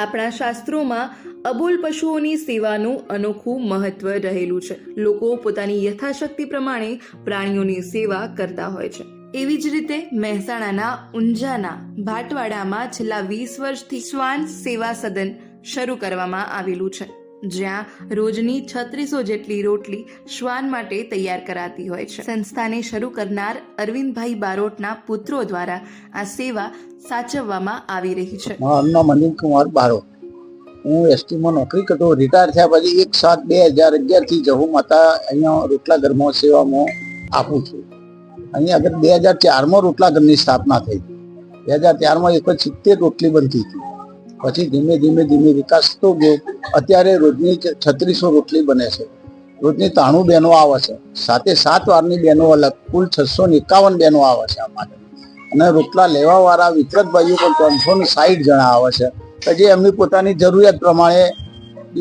આપણા શાસ્ત્રોમાં અબોલ પશુઓની સેવાનું અનોખું મહત્વ રહેલું છે. લોકો પોતાની યથાશક્તિ પ્રમાણે પ્રાણીઓની સેવા કરતા હોય છે. એવી જ રીતે મહેસાણાના ઊંઝાના ભાટવાડામાં છેલ્લા 20 વર્ષથી શ્વાન સેવા સદન શરૂ કરવામાં આવેલું છે, જ્યાં રોજની 3600 જેટલી રોટલી શ્વાન માટે તૈયાર કરાતી હોય છે. સંસ્થાને શરૂ કરનાર અરવિંદભાઈ બારોટના પુત્રો દ્વારા આ સેવા સાચવવામાં આવી રહી છે. મારું નામ અનિલ કુમાર બારોટ. હું એસટીમાં નોકરી કરતો. રિટાયર થયા પછી 1/7/2011 થી જહુ માતા અહીંયા રોટલા ઘરમાં સેવામાં આપું છું. અહીંયા આગળ 2004માં રોટલા ઘરની સ્થાપના થઈ. 2004માં 170 રોટલી બનતી હતી. પછી ધીમે ધીમે વિકાસ થતો ગયો. અત્યારે રોજની 3600 રોટલી બને છે. રોજની 93 બહેનો આવે છે. સાથે 7 વારની બહેનો અલગ, કુલ 651 બહેનો આવે છે અમારે. અને રોટલા લેવા વાળા વિતરક ભાઈઓ પણ 360 જણા આવે છે, જે એમની પોતાની જરૂરિયાત પ્રમાણે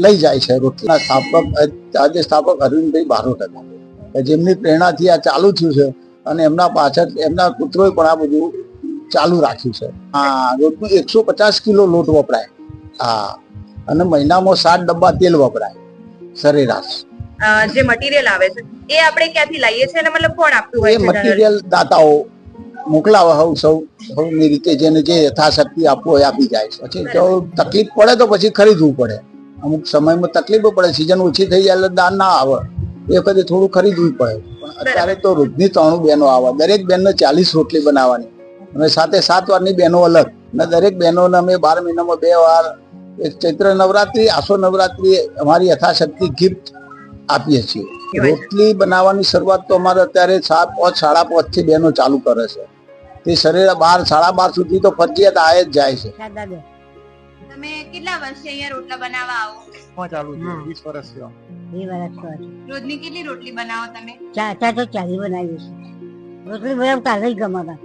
લઈ જાય છે. રોટલા સ્થાપક અરવિંદભાઈ બારોટ હતા, જેમની પ્રેરણાથી આ ચાલુ થયું છે. અને એમના પાછળ એમના પુત્રોએ પણ આ બધું ચાલુ રાખ્યું છે. હા, રોજનું 150 કિલો લોટ વપરાય. હા, અને મહિનામાં 7 ડબ્બા તેલ વપરાય સરેરાશ. જે મટીરિયલ આવે છે એ આપણે ક્યાંથી લાવીએ છીએ અને મતલબ કોણ આપતું હોય છે? એ મટીરિયલ દાતાઓ મોકલાવે. સૌની રીતે જેને જે યથાશક્તિ આપવું હોય આપી જાય છે. પછી તો તકલીફ પડે તો પછી ખરીદવું પડે. અમુક સમયમાં તકલીફો પડે, સિઝન ઓછી થઈ જાય એટલે દાન ના આવે, એ વખતે થોડું ખરીદવું પડે. પણ અત્યારે તો રોજની 3 બહેનો આવે. દરેક બહેનને 40 રોટલી બનાવવાની અને સાથે 7 વારની બહેનો અલગ. અને દરેક બહેનોને અમે 12 મહિનામાં 2 વાર ચૈત્ર નવરાત્રી, આસો નવરાત્રી અમારી યથાશક્તિ ગિફ્ટ આપીએ છીએ. રોટલી બનાવવાની શરૂઆત તો અમારે અત્યારે 5, 5:30 થી બહેનો ચાલુ કરે છે. તે સરેરાશ 12, 12:30 સુધી તો ફરજિયાત આવે જ જાય છે. તમે કેટલા વર્ષથી અહીંયા રોટલા બનાવવા આવો? ચાલુ 20 વર્ષથી. 20 વર્ષ. રોજની કેટલી રોટલી બનાવો તમે? 4 તો 40 બનાવી છે. રોટલી બનાવ કાલે જ ગમાતા.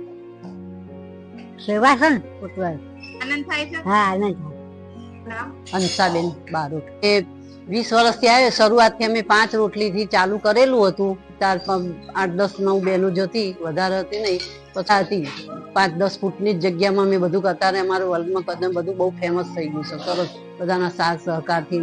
સેવા છે ને પુત્ર. આનંદ થાય છે? હા, આનંદ. નામ? હંસાબેન બારોટ. એ 20 વર્ષથી આવે. શરૂઆતથી અમે 5 રોટલીથી ચાલુ કરેલું હતું. 4, 8, 10, 9 બહેનો જતી, વધારે હતી નહીં. પછી હતી 5-10 ફૂટની જ જગ્યામાં અમે બધું કરતા. અમારું વર્લ્ડમાં કદમ બધું બહુ ફેમસ થઈ ગયું છે. સરસ બધાના સાથ સહકારથી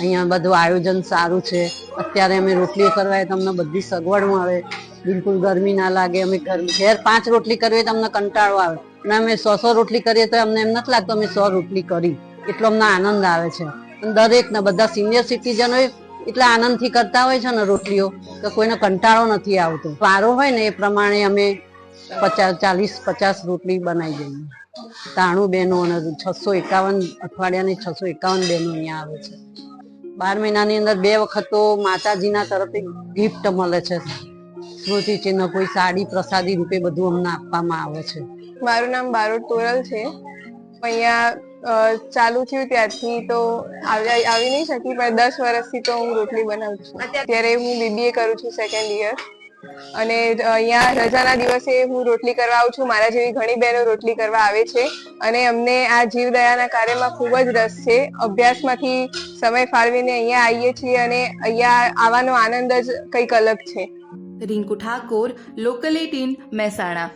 અહીંયા બધું આયોજન સારું છે. અત્યારે અમે રોટલી કરવાય તમને બધી સગવડ મળે, બિલકુલ ગરમી ના લાગે. અમે ઘેર 5 રોટલી કરવી તમને કંટાળો આવે, અને અમે 100 રોટલી કરીએ તો અમને એમ નથી લાગતું અમે 100 રોટલી કરી. એટલો અમને આનંદ આવે છે. દરેક ને બધા સિનિયર સિટીઝનો એટલા આનંદથી કરતા હોય છે ને રોટલીઓ, તો કોઈને કંટાળો નથી આવતો. વારો હોય ને એ પ્રમાણે અમે 40-50 રોટલી બનાવી દઈએ. 93 બહેનો અને 651 અઠવાડિયાની 651 બહેનો અહીંયા આવે છે. 12 મહિનાની અંદર 2 વખત તો માતાજીના તરફથી ગિફ્ટ મળે છે. સ્મૃતિ ચિહ્ન, કોઈ સાડી પ્રસાદી રૂપે બધું અમને આપવામાં આવે છે. મારું નામ બારોટ તોરલ છે. અહીંયા ચાલુ થયું ત્યારથી તો આવી નહીં શકી, પણ 10 વર્ષથી તો હું રોટલી બનાવું છું. અત્યારે હું BBA કરું છું, 2nd યર. અને અહીંયા રજાના દિવસે હું રોટલી કરવા આવું છું. મારા જેવી ઘણી બહેનો રોટલી કરવા આવે છે. અને અમને આ જીવદયાના કાર્યમાં ખૂબ જ રસ છે. અભ્યાસમાંથી સમય ફાળવીને અહીંયા આવીએ છીએ અને અહીંયા આવવાનો આનંદ જ કંઈક અલગ છે. રિંકુ ઠાકોર, લોકલ 18, મહેસાણા.